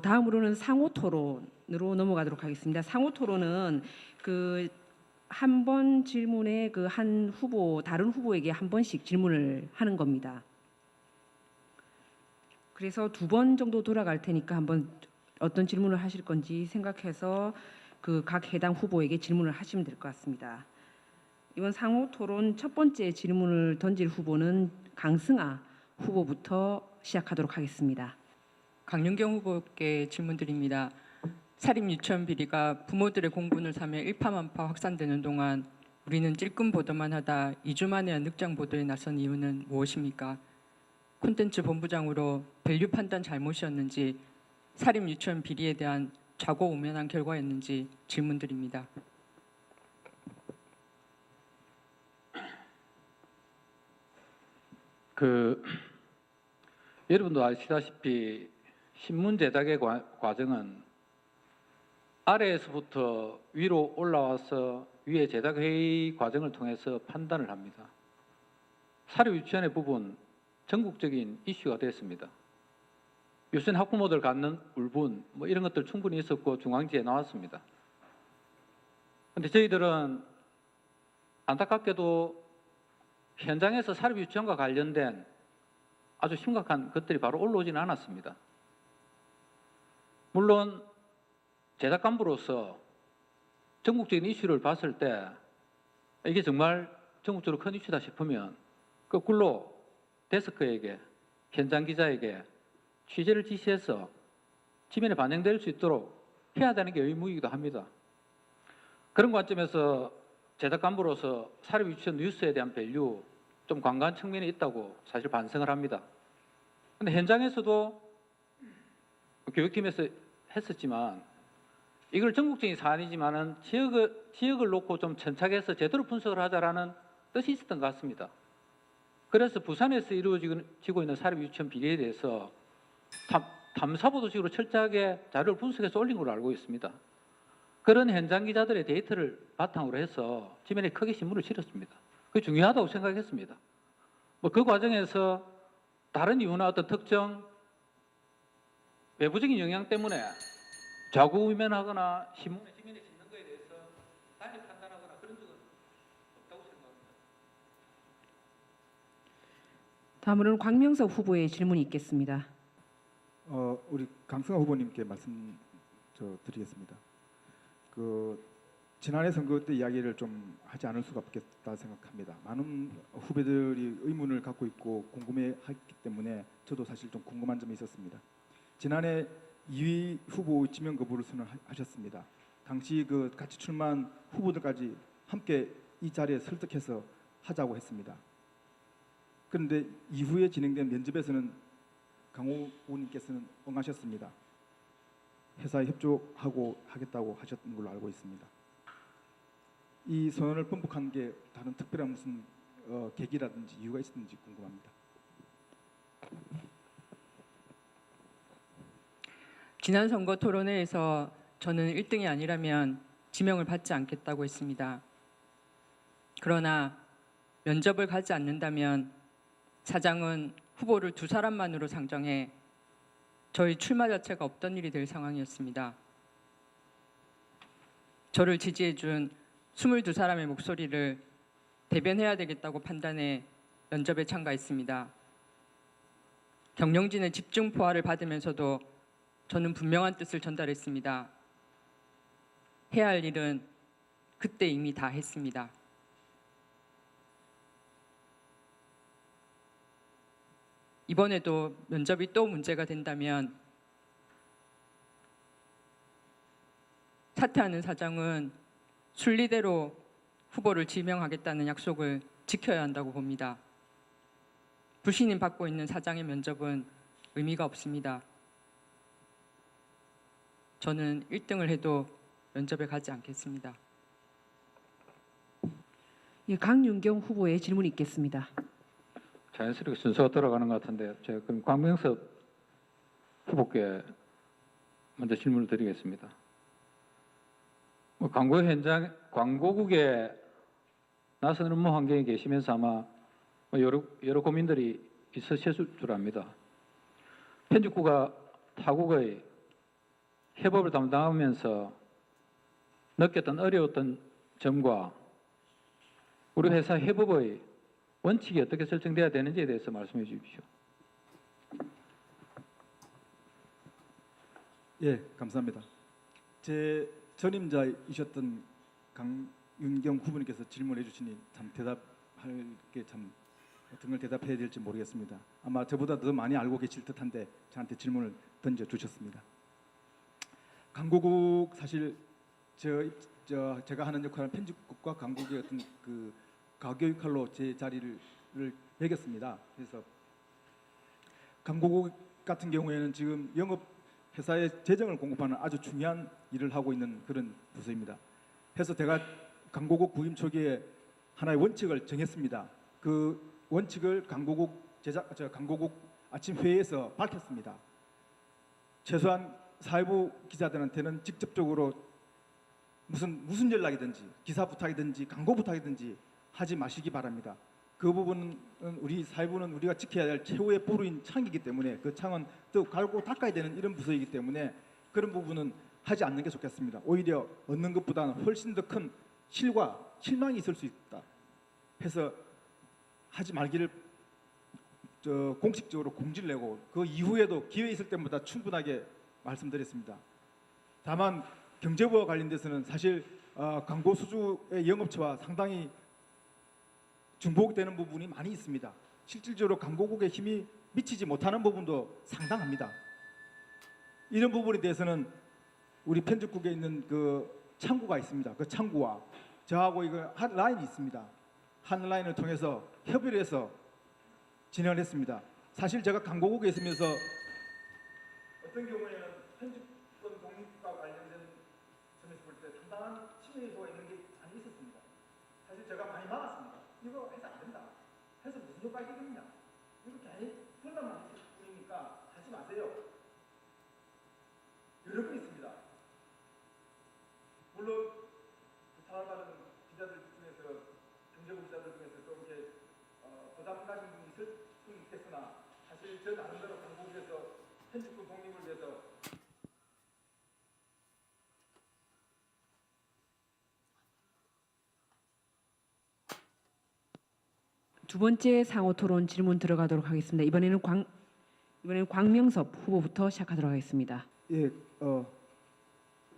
다음으로는 상호 토론으로 넘어가도록 하겠습니다. 상호 토론은 한 번 질문에 한 후보, 다른 후보에게 한 번씩 질문을 하는 겁니다. 그래서 2번 정도 돌아갈 테니까 한번 어떤 질문을 하실 건지 생각해서 각 해당 후보에게 질문을 하시면 될 것 같습니다. 이번 상호 토론 첫 번째 질문을 던질 후보는 강승아 후보부터 시작하도록 하겠습니다. 강윤경 후보께 질문드립니다. 사립 유치원 비리가 부모들의 공분을 사며 일파만파 확산되는 동안 우리는 찔끔 보도만 하다 2주 만에 늑장 보도에 나선 이유는 무엇입니까? 콘텐츠 본부장으로 밸류 판단 잘못이었는지 사립 유치원 비리에 대한 좌고우면한 결과였는지 질문드립니다. 여러분도 아시다시피 신문 제작의 과정은 아래에서부터 위로 올라와서 위에 제작회의 과정을 통해서 판단을 합니다. 사립 유치원의 부분 전국적인 이슈가 됐습니다. 유치원 학부모들 갖는 울분 이런 것들 충분히 있었고 중앙지에 나왔습니다. 그런데 저희들은 안타깝게도 현장에서 사립 유치원과 관련된 아주 심각한 것들이 바로 올라오지는 않았습니다. 물론 제작간부로서 전국적인 이슈를 봤을 때 이게 정말 전국적으로 큰 이슈다 싶으면 거꾸로 데스크에게, 현장 기자에게 취재를 지시해서 지면에 반영될 수 있도록 해야 되는 게 의무이기도 합니다. 그런 관점에서 제작간부로서 사립 유치원 뉴스에 대한 밸류 좀 관과한 측면이 있다고 사실 반성을 합니다. 그런데 현장에서도 교육팀에서 했었지만 이걸 전국적인 사안이지만은 지역을 놓고 좀 천착해서 제대로 분석을 하자라는 뜻이 있었던 것 같습니다. 그래서 부산에서 이루어지고 있는 사립 유치원 비리에 대해서 탐사보도식으로 철저하게 자료를 분석해서 올린 걸로 알고 있습니다. 그런 현장 기자들의 데이터를 바탕으로 해서 지면에 크게 신문을 실었습니다. 그게 중요하다고 생각했습니다. 그 과정에서 다른 이유나 어떤 특정 외부적인 영향 때문에 좌고우면하거나 신문에 지면에 싣는 것에 대해서 단지 판단하거나 그런 적은 없다고 생각합니다. 다음으로는 광명석 후보의 질문이 있겠습니다. 우리 강승아 후보님께 말씀 드리겠습니다. 지난해 선거 때 이야기를 좀 하지 않을 수가 없겠다 생각합니다. 많은 후배들이 의문을 갖고 있고 궁금해했기 때문에 저도 사실 좀 궁금한 점이 있었습니다. 지난해 2위 후보 지명 거부를 선언하셨습니다. 당시 같이 출마한 후보들까지 함께 이 자리에 설득해서 하자고 했습니다. 그런데 이후에 진행된 면접에서는 강호 의원님께서는 응하셨습니다. 회사에 협조하고 하겠다고 하셨던 걸로 알고 있습니다. 이 선언을 번복한 게 다른 특별한 무슨 계기라든지 이유가 있었는지 궁금합니다. 지난 선거 토론회에서 저는 1등이 아니라면 지명을 받지 않겠다고 했습니다. 그러나 면접을 가지 않는다면 사장은 후보를 2사람만으로 상정해 저희 출마 자체가 없던 일이 될 상황이었습니다. 저를 지지해준 22사람의 목소리를 대변해야 되겠다고 판단해 면접에 참가했습니다. 경영진의 집중 포화를 받으면서도 저는 분명한 뜻을 전달했습니다. 해야 할 일은 그때 이미 다 했습니다. 이번에도 면접이 또 문제가 된다면 사퇴하는 사장은 순리대로 후보를 지명하겠다는 약속을 지켜야 한다고 봅니다. 불신임 받고 있는 사장의 면접은 의미가 없습니다. 저는 1등을 해도 면접에 가지 않겠습니다. 강윤경 후보의 질문이 있겠습니다. 자연스럽게 순서가 돌아가는 것 같은데 제가 그럼 광명석 후보께 먼저 질문을 드리겠습니다. 광고 현장, 광고국에 낯선 업무 환경에 계시면서 아마 여러 고민들이 있으실 줄 압니다. 편집국과 타국의 해법을 담당하면서 느꼈던 어려웠던 점과 우리 회사 해법의 원칙이 어떻게 설정돼야 되는지에 대해서 말씀해 주십시오. 예, 감사합니다. 제 전임자이셨던 강윤경 후보님께서 질문해 주시니 참 대답할 게 참 어떤 걸 대답해야 될지 모르겠습니다. 아마 저보다 더 많이 알고 계실 듯한데 저한테 질문을 던져 주셨습니다. 강고국 사실 제가 하는 역할은 편집국과 강국의 어떤 그 가교육할로 제 자리를 매겼습니다. 그래서 강고국 같은 경우에는 지금 영업 회사의 재정을 공급하는 아주 중요한 일을 하고 있는 그런 부서입니다. 그래서 제가 강고국 부임 초기에 하나의 원칙을 정했습니다. 그 원칙을 강고국 아침 회의에서 밝혔습니다. 최소한 사회부 기자들한테는 직접적으로 무슨 연락이든지 기사 부탁이든지 광고 부탁이든지 하지 마시기 바랍니다. 그 부분은 우리 사회부는 우리가 지켜야 할 최후의 보루인 창이기 때문에 그 창은 또 갈고 닦아야 되는 이런 부서이기 때문에 그런 부분은 하지 않는 게 좋겠습니다. 오히려 얻는 것보다는 훨씬 더 큰 실망이 있을 수 있다 해서 하지 말기를 공식적으로 공지를 내고 그 이후에도 기회 있을 때마다 충분하게 말씀드렸습니다. 다만 경제부와 관련돼서는 사실 광고 수주의 영업처와 상당히 중복되는 부분이 많이 있습니다. 실질적으로 광고국에 힘이 미치지 못하는 부분도 상당합니다. 이런 부분에 대해서는 우리 편집국에 있는 그 창구가 있습니다. 그 창구와 저하고 이거 한 라인이 있습니다. 한 라인을 통해서 협의를 해서 진행을 했습니다. 사실 제가 광고국에 있으면서 어떤 경우에는 편집권 독립과 관련된 점에서 볼 때 상당한 침해 요소가 있는 게 많이 있었습니다. 사실 제가 많이 막았습니다. 이거 해서 안 된다. 해서 무슨 효과가 있겠느냐. 이거 괜히 불만만 있을 뿐이니까 하지 마세요. 여러 번 있습니다. 물론 부탁을 받은 기자들 중에서 경제부 기자들 중에서 좀 이렇게 부담 가진 분이 있을 수 있겠으나 사실 저 나름대로 강국에서 편집권 독립을 위해서 두 번째 상호 토론 질문 들어가도록 하겠습니다. 이번에는 광명섭 후보부터 시작하도록 하겠습니다. 예,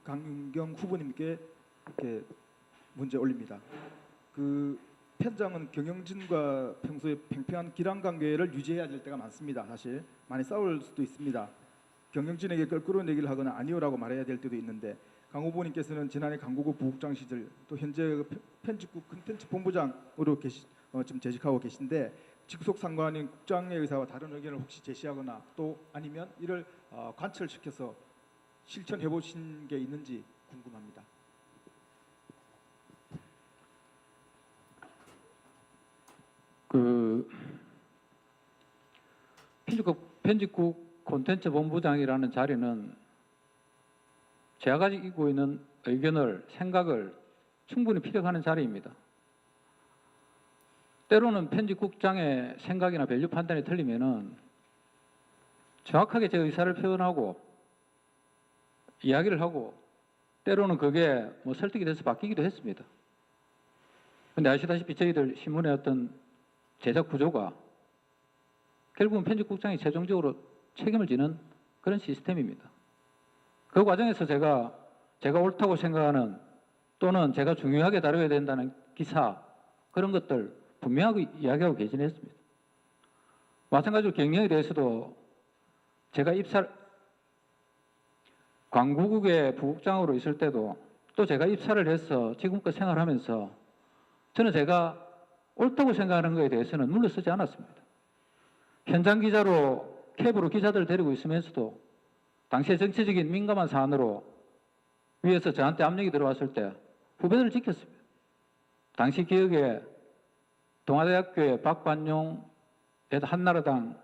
강윤경 후보님께 이렇게 문제 올립니다. 그 편장은 경영진과 평소에 팽팽한 기란 관계를 유지해야 될 때가 많습니다. 사실 많이 싸울 수도 있습니다. 경영진에게 끌끌어 내기를 하거나 아니오라고 말해야 될 때도 있는데 강 후보님께서는 지난해 강국부 부국장 시절 또 현재 편집국 편집본부장으로 지금 재직하고 계신데 직속 상관인 국장의 의사와 다른 의견을 혹시 제시하거나 또 아니면 이를 관철시켜서 실천해 보신 게 있는지 궁금합니다. 그 편집국 콘텐츠 본부장이라는 자리는 제가 가지고 있는 의견을 생각을 충분히 피력하는 자리입니다. 때로는 편집국장의 생각이나 밸류 판단이 틀리면은 정확하게 제 의사를 표현하고 이야기를 하고 때로는 그게 뭐 설득이 돼서 바뀌기도 했습니다. 근데 아시다시피 저희들 신문의 어떤 제작 구조가 결국은 편집국장이 최종적으로 책임을 지는 그런 시스템입니다. 그 과정에서 제가 옳다고 생각하는 또는 제가 중요하게 다뤄야 된다는 기사 그런 것들 분명하게 이야기하고 계시긴 했습니다. 마찬가지로 경영에 대해서도 제가 광고국의 부국장으로 있을 때도 또 제가 입사를 해서 지금껏 생활하면서 저는 제가 옳다고 생각하는 것에 대해서는 물러서지 않았습니다. 현장 기자로 캡으로 기자들 데리고 있으면서도 당시에 정치적인 민감한 사안으로 위에서 저한테 압력이 들어왔을 때 후배들을 지켰습니다. 당시 기억에 동아대학교의 박반용 한나라당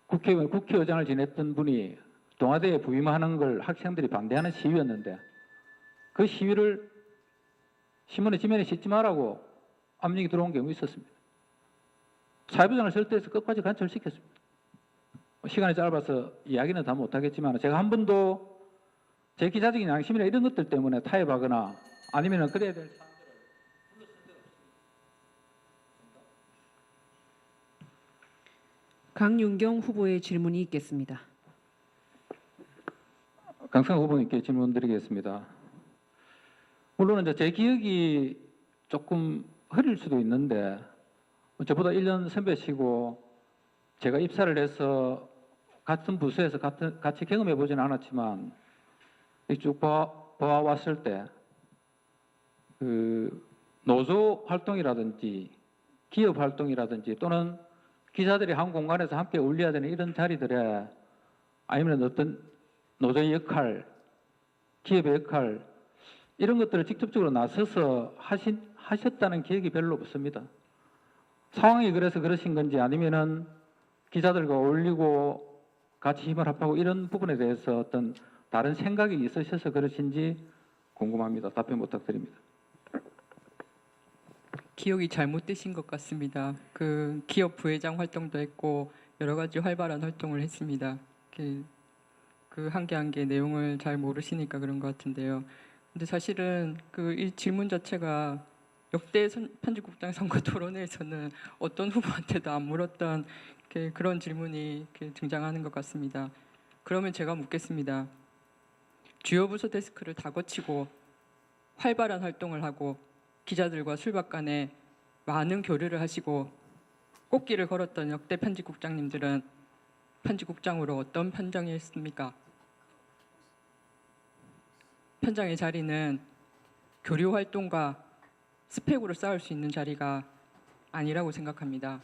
국회의장을 지냈던 분이 동아대에 부임하는 걸 학생들이 반대하는 시위였는데 그 시위를 신문에 지면에 싣지 말라고 압력이 들어온 경우 있었습니다. 사회부장을 설득해서 끝까지 관철시켰습니다. 시간이 짧아서 이야기는 다 못하겠지만 제가 한 번도 제 기자적인 양심이나 이런 것들 때문에 타협하거나 아니면은 그래야 될 강윤경 후보의 질문이 있겠습니다. 강승호 후보님께 질문드리겠습니다. 물론 이제 제 기억이 조금 흐릴 수도 있는데 저보다 1년 선배시고 제가 입사를 해서 같은 부서에서 같이 경험해 보지는 않았지만 쭉 보아왔을 때 그 노조 활동이라든지 기업 활동이라든지 또는 기자들이 한 공간에서 함께 어울려야 되는 이런 자리들에 아니면 어떤 노조의 역할, 기업의 역할 이런 것들을 직접적으로 나서서 하셨다는 기억이 별로 없습니다. 상황이 그래서 그러신 건지 아니면은 기자들과 어울리고 같이 힘을 합하고 이런 부분에 대해서 어떤 다른 생각이 있으셔서 그러신지 궁금합니다. 답변 부탁드립니다. 기억이 잘못되신 것 같습니다. 그 기업 부회장 활동도 했고 여러 가지 활발한 활동을 했습니다. 그 한 개 한 개 내용을 잘 모르시니까 그런 것 같은데요. 근데 사실은 그 이 질문 자체가 역대 편집국장 선거 토론회에서는 어떤 후보한테도 안 물었던 그런 질문이 등장하는 것 같습니다. 그러면 제가 묻겠습니다. 주요 부서 데스크를 다 거치고 활발한 활동을 하고 기자들과 술박간에 많은 교류를 하시고 꽃길을 걸었던 역대 편집국장님들은 편집국장으로 어떤 편정이었습니까? 편장의 자리는 교류 활동과 스펙으로 싸울 수 있는 자리가 아니라고 생각합니다.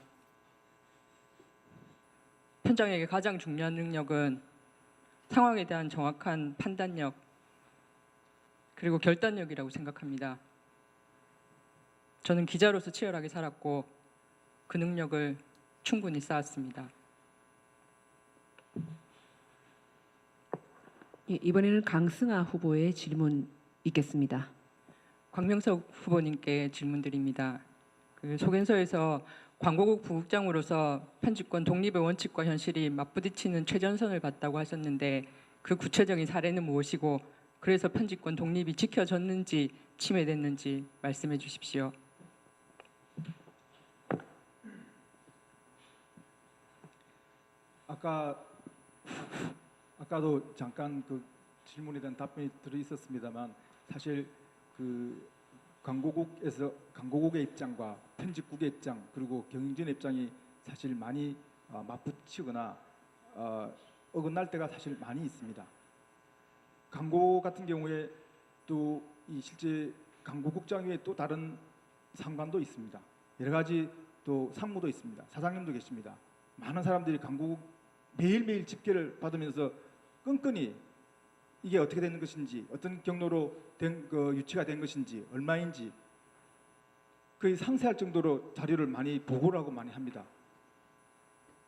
편장에게 가장 중요한 능력은 상황에 대한 정확한 판단력 그리고 결단력이라고 생각합니다. 저는 기자로서 치열하게 살았고 그 능력을 충분히 쌓았습니다. 예, 이번에는 강승아 후보의 질문 있겠습니다. 광명석 후보님께 질문드립니다. 그 소견서에서 광고국 부국장으로서 편집권 독립의 원칙과 현실이 맞부딪히는 최전선을 봤다고 하셨는데 그 구체적인 사례는 무엇이고 그래서 편집권 독립이 지켜졌는지 침해됐는지 말씀해 주십시오. 아까도 잠깐 그 질문에 대한 답변이 들어 있었습니다만 사실 그 광고국의 입장과 편집국의 입장 그리고 경영진의 입장이 사실 많이 맞붙이거나 어긋날 때가 사실 많이 있습니다. 광고 같은 경우에 또 이 실제 광고국장 외에 또 다른 상관도 있습니다. 여러 가지 또 상무도 있습니다. 사장님도 계십니다. 많은 사람들이 광고국 매일매일 집계를 받으면서 끈끈이 이게 어떻게 되는 것인지 어떤 경로로 유치가 된 것인지 얼마인지 거의 상세할 정도로 자료를 많이 보고를 하고 많이 합니다.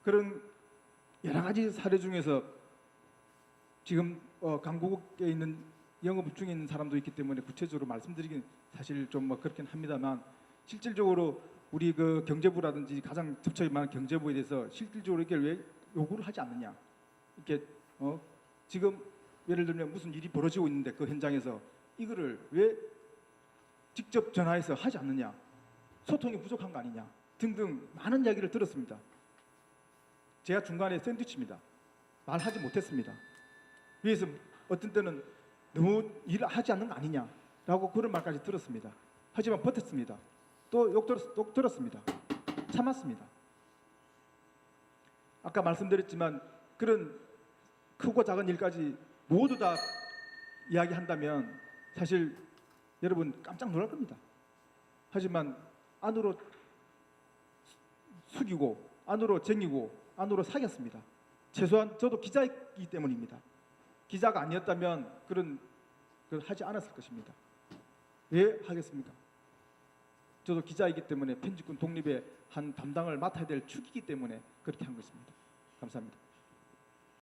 그런 여러 가지 사례 중에서 지금 강국에 있는 영업 중에 있는 사람도 있기 때문에 구체적으로 말씀드리긴 사실 좀 그렇긴 합니다만 실질적으로 우리 그 경제부라든지 가장 접촉이 많은 경제부에 대해서 실질적으로 이렇게 왜 요구를 하지 않느냐 이렇게 지금 예를 들면 무슨 일이 벌어지고 있는데 그 현장에서 이거를 왜 직접 전화해서 하지 않느냐 소통이 부족한 거 아니냐 등등 많은 이야기를 들었습니다. 제가 중간에 샌드위치입니다. 말하지 못했습니다. 위에서 어떤 때는 너무 일을 하지 않는 거 아니냐라고 그런 말까지 들었습니다. 하지만 버텼습니다. 또 욕 들었습니다. 참았습니다. 아까 말씀드렸지만 그런 크고 작은 일까지 모두 다 이야기한다면 사실 여러분 깜짝 놀랄 겁니다. 하지만 안으로 숙이고 안으로 쟁이고 안으로 사귀었습니다. 최소한 저도 기자이기 때문입니다. 기자가 아니었다면 그런 걸 하지 않았을 것입니다. 왜 하겠습니까? 저도 기자이기 때문에 편집권 독립의 한 담당을 맡아야 될 축이기 때문에 그렇게 한 것입니다. 감사합니다.